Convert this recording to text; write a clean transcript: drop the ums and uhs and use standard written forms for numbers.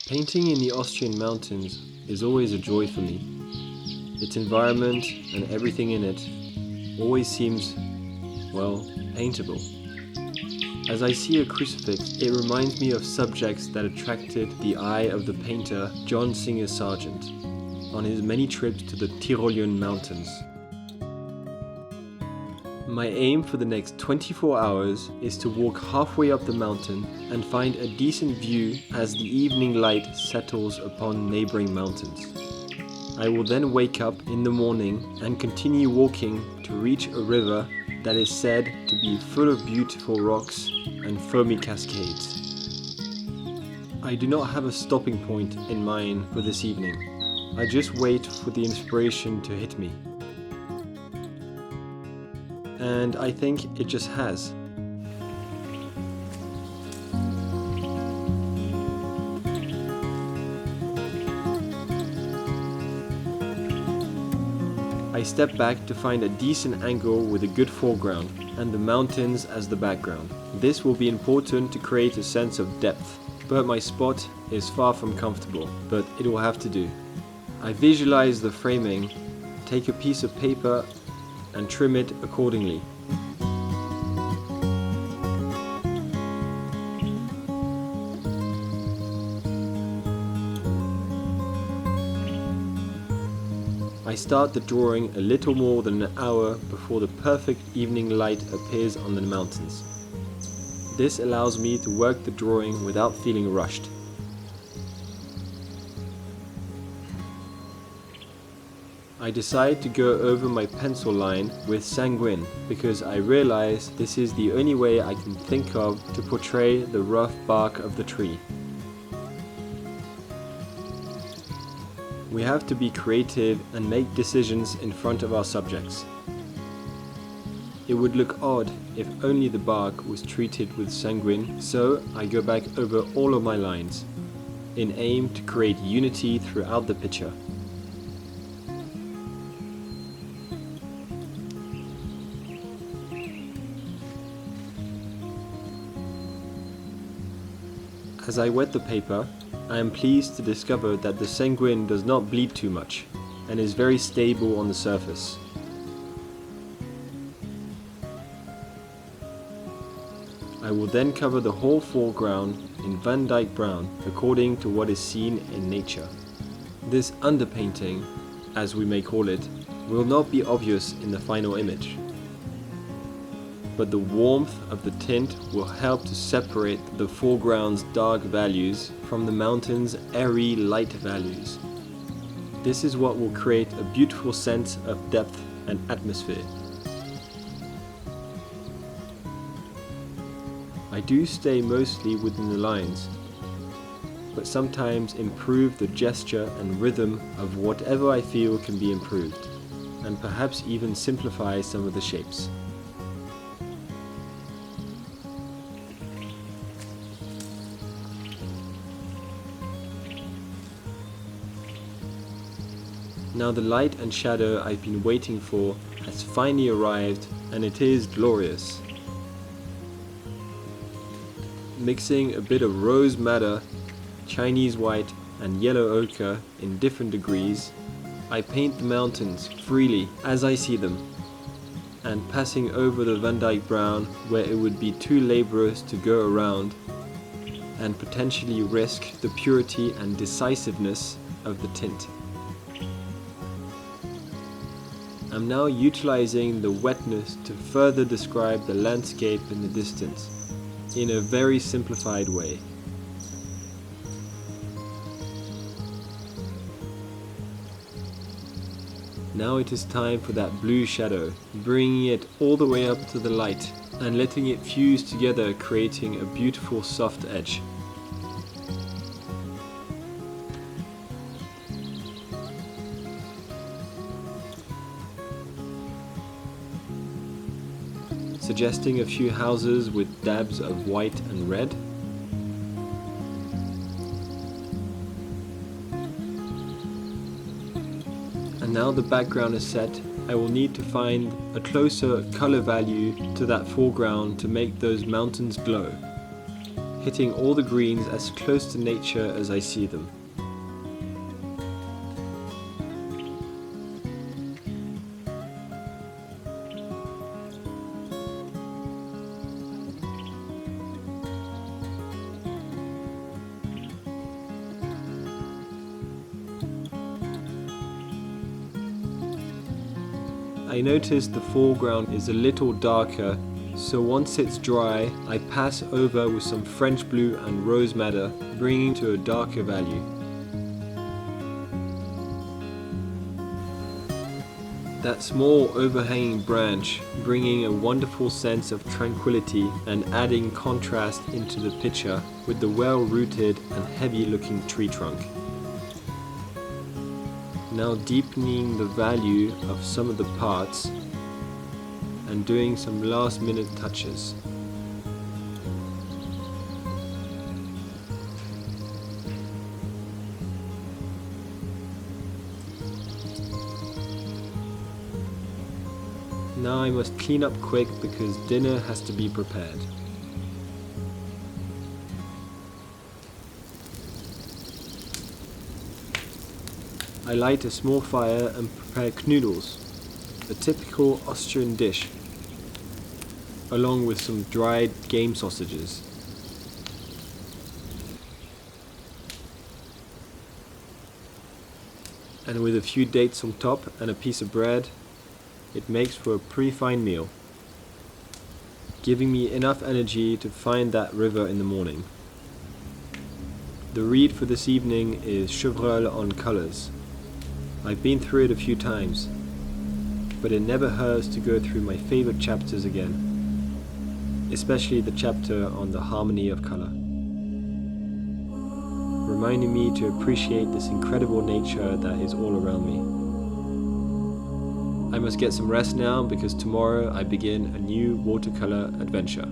Painting in the Austrian mountains is always a joy for me. Its environment and everything in it always seems, well, paintable. As I see a crucifix, it reminds me of subjects that attracted the eye of the painter John Singer Sargent on his many trips to the Tyrolean mountains. My aim for the next 24 hours is to walk halfway up the mountain and find a decent view as the evening light settles upon neighboring mountains. I will then wake up in the morning and continue walking to reach a river that is said to be full of beautiful rocks and foamy cascades. I do not have a stopping point in mind for this evening. I just wait for the inspiration to hit me. And I think it just has. I step back to find a decent angle with a good foreground and the mountains as the background. This will be important to create a sense of depth, but my spot is far from comfortable, but it will have to do. I visualize the framing, take a piece of paper and trim it accordingly. I start the drawing a little more than an hour before the perfect evening light appears on the mountains. This allows me to work the drawing without feeling rushed. I decide to go over my pencil line with sanguine because I realize this is the only way I can think of to portray the rough bark of the tree. We have to be creative and make decisions in front of our subjects. It would look odd if only the bark was treated with sanguine, so I go back over all of my lines in aim to create unity throughout the picture. As I wet the paper, I am pleased to discover that the sanguine does not bleed too much and is very stable on the surface. I will then cover the whole foreground in Van Dyke brown according to what is seen in nature. This underpainting, as we may call it, will not be obvious in the final image, but the warmth of the tint will help to separate the foreground's dark values from the mountain's airy light values. This is what will create a beautiful sense of depth and atmosphere. I do stay mostly within the lines, but sometimes improve the gesture and rhythm of whatever I feel can be improved, and perhaps even simplify some of the shapes. Now the light and shadow I've been waiting for has finally arrived, and it is glorious. Mixing a bit of rose madder, Chinese white and yellow ochre in different degrees, I paint the mountains freely as I see them, and passing over the Van Dyke brown where it would be too laborious to go around and potentially risk the purity and decisiveness of the tint. I'm now utilizing the wetness to further describe the landscape in the distance, in a very simplified way. Now it is time for that blue shadow, bringing it all the way up to the light and letting it fuse together, creating a beautiful soft edge. Suggesting a few houses with dabs of white and red. And now the background is set, I will need to find a closer color value to that foreground to make those mountains glow. hitting all the greens as close to nature as I see them. I noticed the foreground is a little darker, so once it's dry, I pass over with some French blue and rose madder, bringing to a darker value. That small overhanging branch bringing a wonderful sense of tranquility and adding contrast into the picture with the well-rooted and heavy-looking tree trunk. Now deepening the value of some of the parts and doing some last-minute touches. Now I must clean up quick because dinner has to be prepared. I light a small fire and prepare knödels, a typical Austrian dish, along with some dried game sausages. And with a few dates on top and a piece of bread, it makes for a pretty fine meal, giving me enough energy to find that river in the morning. The read for this evening is Chevreul on Colours. I've been through it a few times, but it never hurts to go through my favorite chapters again, especially the chapter on the harmony of color, reminding me to appreciate this incredible nature that is all around me. I must get some rest now because tomorrow I begin a new watercolor adventure.